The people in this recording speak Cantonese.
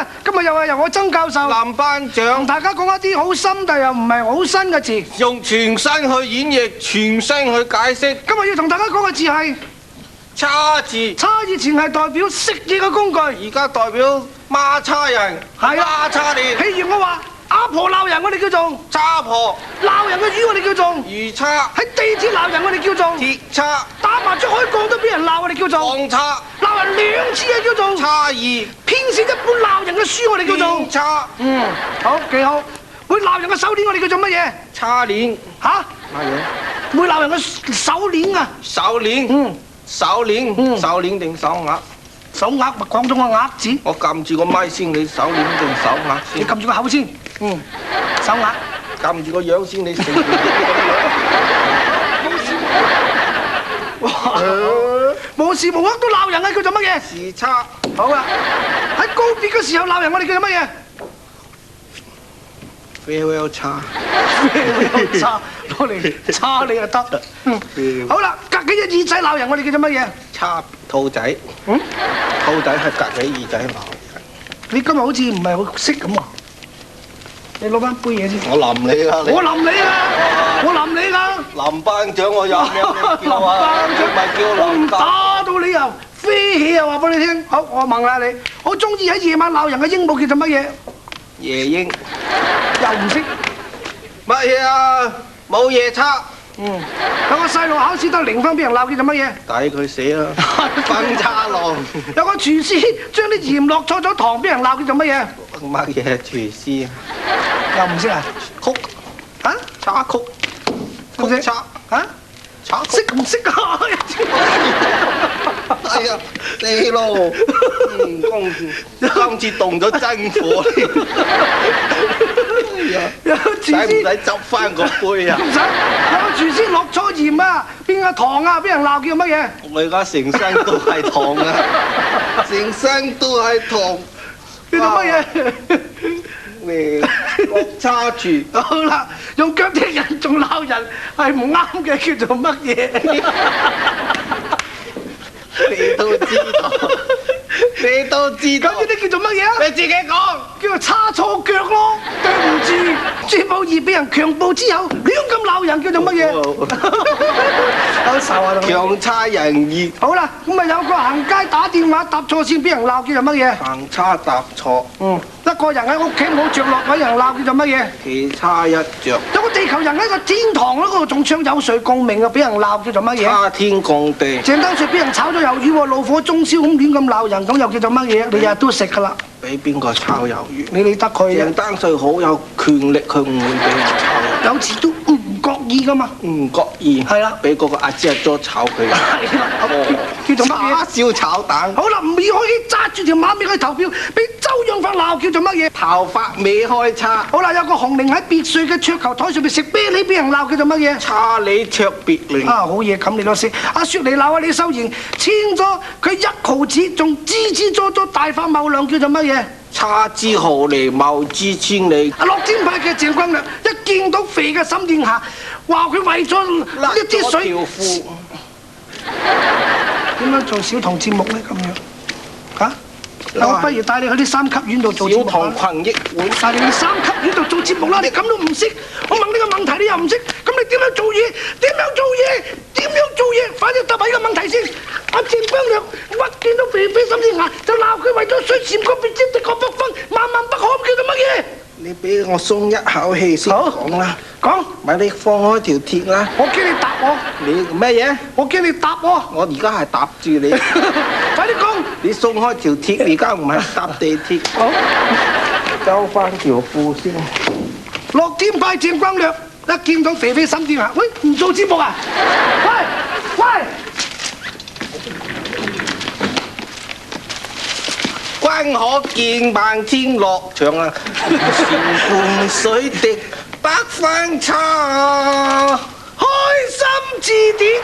啦，今日又係由我曾教授林班長同大家講一啲好深但又唔係好新嘅字，用全身去演繹，全身去解釋。今日要同大家講嘅字係叉字，叉，以前係代表食嘢嘅工具，而家代表孖叉人，係啊孖叉年。譬如我話阿婆鬧人，我哋叫做叉婆，鬧人嘅魚，我哋叫做魚叉，喺地鐵鬧人，我哋叫做鐵叉，打麻雀開槓都俾人鬧，我哋叫做鋼叉，鬧人2次嘅叫做叉二，編寫一本鬧人嘅書，我哋叫做鞭叉，好幾好。會鬧人嘅手鏈，我哋叫做乜嘢？叉鏈，嚇？乜嘢？會鬧人嘅手鏈啊？手鏈，手鏈，手鏈定手鐲？手鐲咪廣東嘅鐲字。我撳住個咪先，你手鏈定手鐲先？你撳住個口先。手鐲。撳住個樣先，你成條無時無刻都鬧人啊！叫做乜嘢？時差。好啦，喺告別嘅時候鬧人，我哋叫做乜嘢？farewell 叉。叉攞嚟叉你就得。好啦，隔幾隻耳仔鬧人，我哋叫做乜嘢？叉兔仔。兔仔係隔幾耳仔鬧人。你今日好似唔係好識咁喎。你攞翻杯嘢先。我淋你啦！我淋你啦！我淋你啦！林班長，我有咩你叫啊？你咪叫林打到你又飛起啊！話俾你聽。好，我問下你，我中意喺夜晚鬧人嘅鸚鵡叫做乜嘢？夜鷹。又唔識。乜嘢啊？冇夜叉。有個細路考試得0分，俾人鬧叫做乜嘢？抵佢死啦！分叉郎。有個廚師將啲鹽落錯咗糖，俾人鬧叫做乜嘢？乜嘢廚師啊？又唔識啊？曲啊？叉曲。曲叉啊？叉曲。識唔識啊？哎呀，死咯！今次動咗真火添。有個廚師使唔使執翻個杯啊？唔使。有個廚師落錯鹽啊，變個糖啊，俾人鬧叫乜嘢？我而家成身都係糖啊！成身都係糖。叫做乜嘢？咩？叉住。好啦，用腳踢人仲鬧人係唔啱嘅，叫做乜嘢？你都知道，你都知道。咁呢啲叫做乜嘢啊？你自己講。叫做叉錯腳咯。對唔住，朱寶意俾人強暴之後亂咁鬧人，叫做乜嘢？好愁啊！強差人意。好啦，咁啊有個行街打電話搭錯線，俾人鬧叫做乜嘢？行差踏錯。一個人喺屋企冇着落，俾人鬧叫做乜嘢？其差一着。有個地球人喺個天堂嗰度仲唱有誰共鳴啊，俾人鬧叫做乜嘢？差天共地。鄭丹瑞俾人炒咗魷魚喎，怒火中燒咁亂咁鬧人，咁又叫做乜嘢？你日日都食噶啦。俾邊個炒魷魚？你理得佢鄭丹瑞好有權力，佢唔會俾人炒。有次都唔覺意噶嘛。唔覺意。係啦。俾嗰個阿姐咗炒佢。係啦。叫做乜嘢？叉燒炒蛋。好啦，吳爾開揸住條馬尾去投票，俾周潤發鬧叫做乜嘢？頭髮未開叉。好啦，有個紅伶喺別墅嘅桌球台上面食啤梨，俾人鬧叫做乜嘢？叉你卓別靈。啊，好嘢，咁你都識。阿雪嚟鬧啊，李秀賢簽咗佢1毫子，仲支支咗大發茂量，叫做乜嘢？差之毫釐，謬之千里。樂天派嘅鄭君亮一見到肥嘅沈殿霞，話佢為咗一啲水，點樣做小童節目咧？咁樣嚇？我不如帶你去啲3級院度做節目啦。小童群益會。帶你去3級院度做節目啦！你咁都唔識，我問你個問題你又唔識，咁你點樣做嘢？點樣做嘢？點樣做嘢？快啲答埋呢個問題先！阿鄭君亮一見到肥沈殿霞就鬧佢為咗水潛個別尖的個北分，萬萬不可，叫做乜嘢？你俾我鬆一口氣先講啦。講。咪你放開條鐵啦。我驚你答我。你咩嘢？我驚你答我。我而家係答住你。快啲講。你鬆開條鐵，而家唔係搭地鐵。好。收翻條褲先。樂天派鄭君亮一見到肥沈殿霞，喂，唔做節目啊？喂！君可見漫天樂場啊，船伴水滴百分差，開心字典。